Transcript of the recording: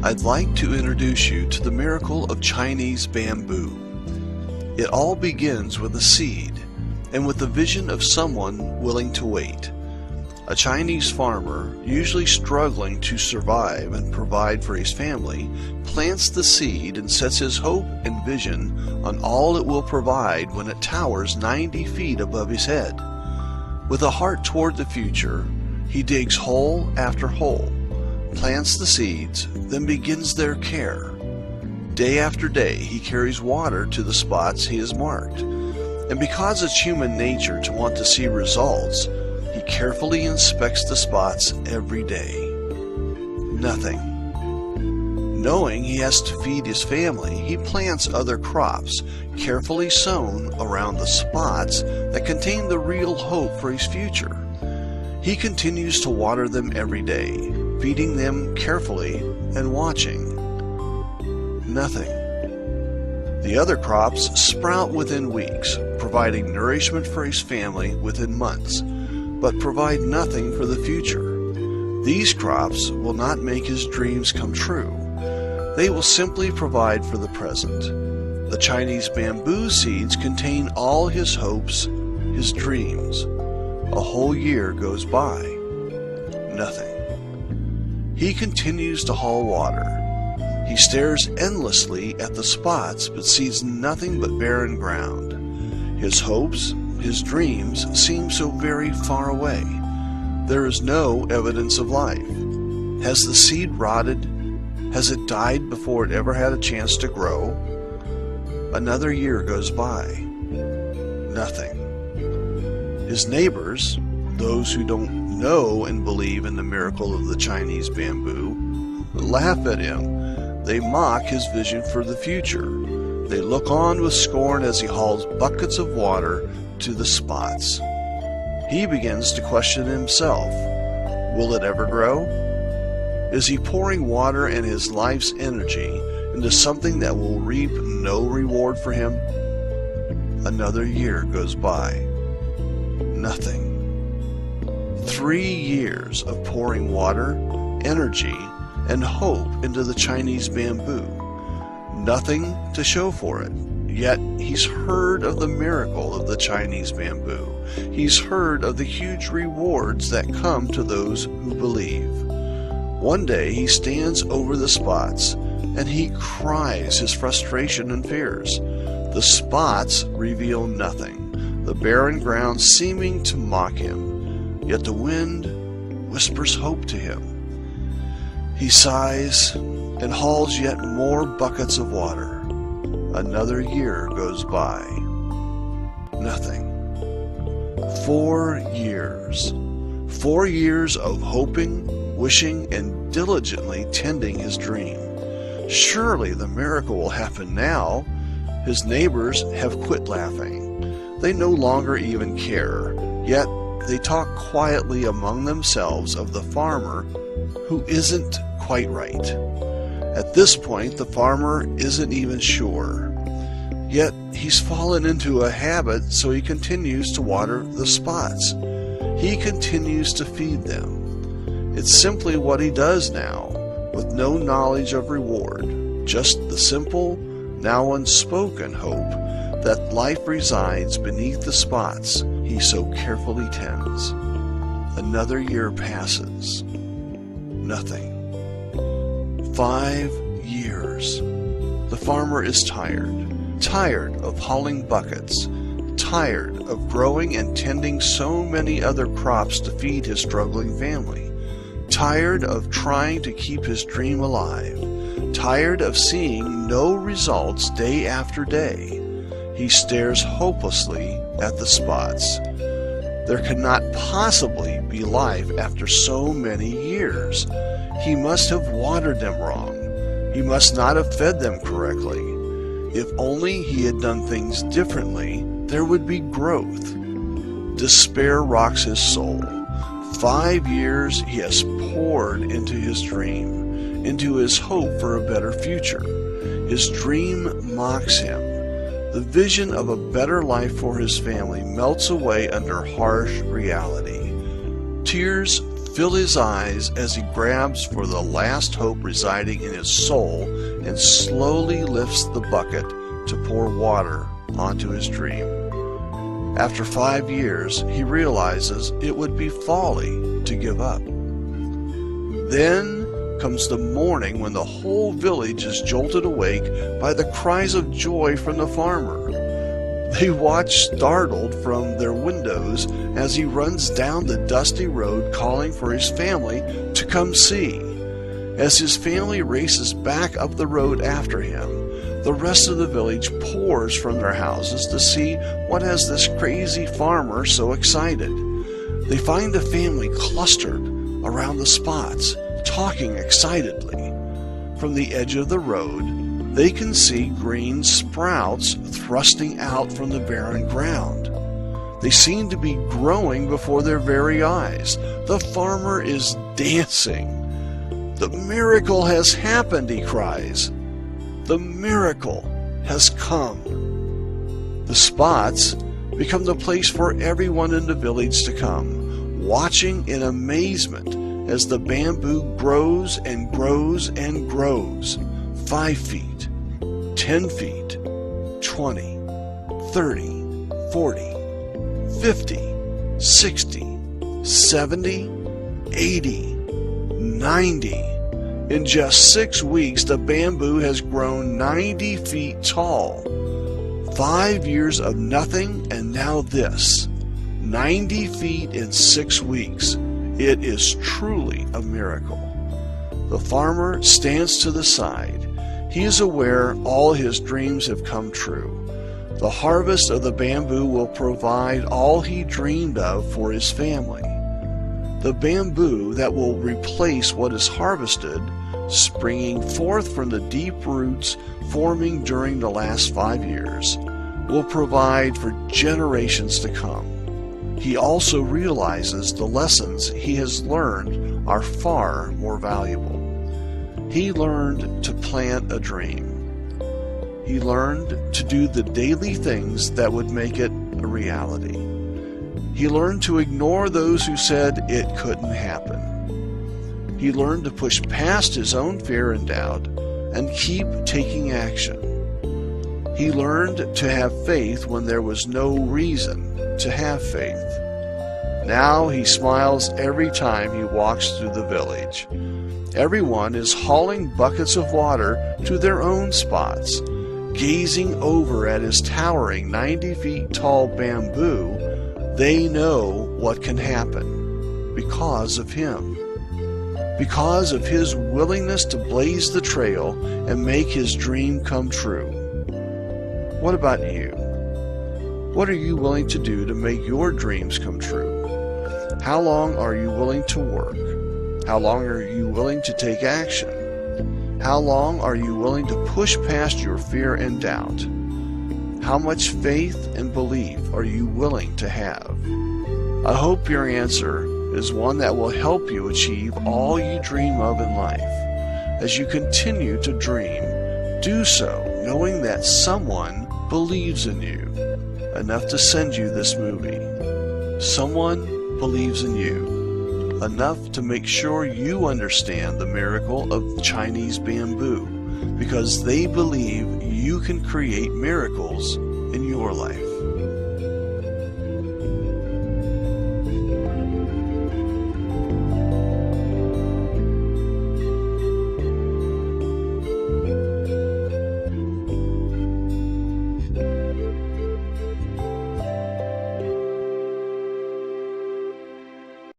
I'd like to introduce you to the miracle of Chinese bamboo. It all begins with a seed and with the vision of someone willing to wait. A Chinese farmer, usually struggling to survive and provide for his family, plants the seed and sets his hope and vision on all it will provide when it towers 90 feet above his head. With a heart toward the future, he digs hole after hole, plants the seeds, then begins their care. Day after day, he carries water to the spots he has marked. And because it's human nature to want to see results, he carefully inspects the spots every day. Nothing. Knowing he has to feed his family, he plants other crops, carefully sown around the spots that contain the real hope for his future. He continues to water them every day, feeding them carefully and watching. Nothing. The other crops sprout within weeks, providing nourishment for his family within months, but provide nothing for the future. These crops will not make his dreams come true. They will simply provide for the present. The Chinese bamboo seeds contain all his hopes, his dreams. A whole year goes by. Nothing. He continues to haul water. He stares endlessly at the spots but sees nothing but barren ground. His hopes, his dreams seem so very far away. There is no evidence of life. Has the seed rotted? Has it died before it ever had a chance to grow? Another year goes by. Nothing. His neighbors, those who don't know and believe in the miracle of the Chinese bamboo, laugh at him. They mock his vision for the future. They look on with scorn as he hauls buckets of water to the spots. He begins to question himself. Will it ever grow? Is he pouring water and his life's energy into something that will reap no reward for him? Another year goes by. Nothing. 3 years of pouring water, energy, and hope into the Chinese bamboo. Nothing to show for it. Yet he's heard of the miracle of the Chinese bamboo. He's heard of the huge rewards that come to those who believe. One day he stands over the spots and he cries his frustration and fears. The spots reveal nothing, the barren ground seeming to mock him. Yet the wind whispers hope to him. He sighs and hauls yet more buckets of water. Another year goes by. Nothing. 4 years. 4 years of hoping, wishing, and diligently tending his dream. Surely the miracle will happen now. His neighbors have quit laughing. They no longer even care. Yet they talk quietly among themselves of the farmer who isn't quite right. At this point, the farmer isn't even sure. Yet he's fallen into a habit, so he continues to water the spots. He continues to feed them. It's simply what he does now, with no knowledge of reward, just the simple, now unspoken hope that life resides beneath the spots he so carefully tends. Another year passes. Nothing. 5 years. The farmer is tired of hauling buckets, tired of growing and tending so many other crops to feed his struggling family, tired of trying to keep his dream alive, tired of seeing no results day after day. He stares hopelessly at the spots. There cannot possibly be life after so many years. He must have watered them wrong. He must not have fed them correctly. If only he had done things differently, there would be growth. Despair rocks his soul. 5 years he has poured into his dream, into his hope for a better future. His dream mocks him. The vision of a better life for his family melts away under harsh reality. Tears fill his eyes as he grabs for the last hope residing in his soul and slowly lifts the bucket to pour water onto his dream. After 5 years, he realizes it would be folly to give up. Then comes the morning when the whole village is jolted awake by the cries of joy from the farmer. They watch startled from their windows as he runs down the dusty road calling for his family to come see. As his family races back up the road after him, the rest of the village pours from their houses to see what has this crazy farmer so excited. They find the family clustered around the spots, talking excitedly. From the edge of the road, they can see green sprouts thrusting out from the barren ground. They seem to be growing before their very eyes. The farmer is dancing. "The miracle has happened," he cries. "The miracle has come." The spots become the place for everyone in the village to come, watching in amazement as the bamboo grows and grows and grows. 5 feet, 10 feet, 20, 30, 40, 50, 60, 70, 80, 90. In just 6 weeks, the bamboo has grown 90 feet tall. 5 years of nothing, and now this. 90 feet in 6 weeks. It is truly a miracle. The farmer stands to the side. He is aware all his dreams have come true. The harvest of the bamboo will provide all he dreamed of for his family. The bamboo that will replace what is harvested, springing forth from the deep roots forming during the last 5 years, will provide for generations to come. He also realizes the lessons he has learned are far more valuable. He learned to plant a dream. He learned to do the daily things that would make it a reality. He learned to ignore those who said it couldn't happen. He learned to push past his own fear and doubt and keep taking action. He learned to have faith when there was no reason to have faith. Now he smiles every time he walks through the village. Everyone is hauling buckets of water to their own spots. Gazing over at his towering 90 feet tall bamboo, they know what can happen because of him. Because of his willingness to blaze the trail and make his dream come true. What about you? What are you willing to do to make your dreams come true? How long are you willing to work? How long are you willing to take action? How long are you willing to push past your fear and doubt? How much faith and belief are you willing to have? I hope your answer is one that will help you achieve all you dream of in life. As you continue to dream, do so knowing that someone believes in you enough to send you this movie. Someone believes in you enough to make sure you understand the miracle of Chinese bamboo, because they believe you can create miracles in your life.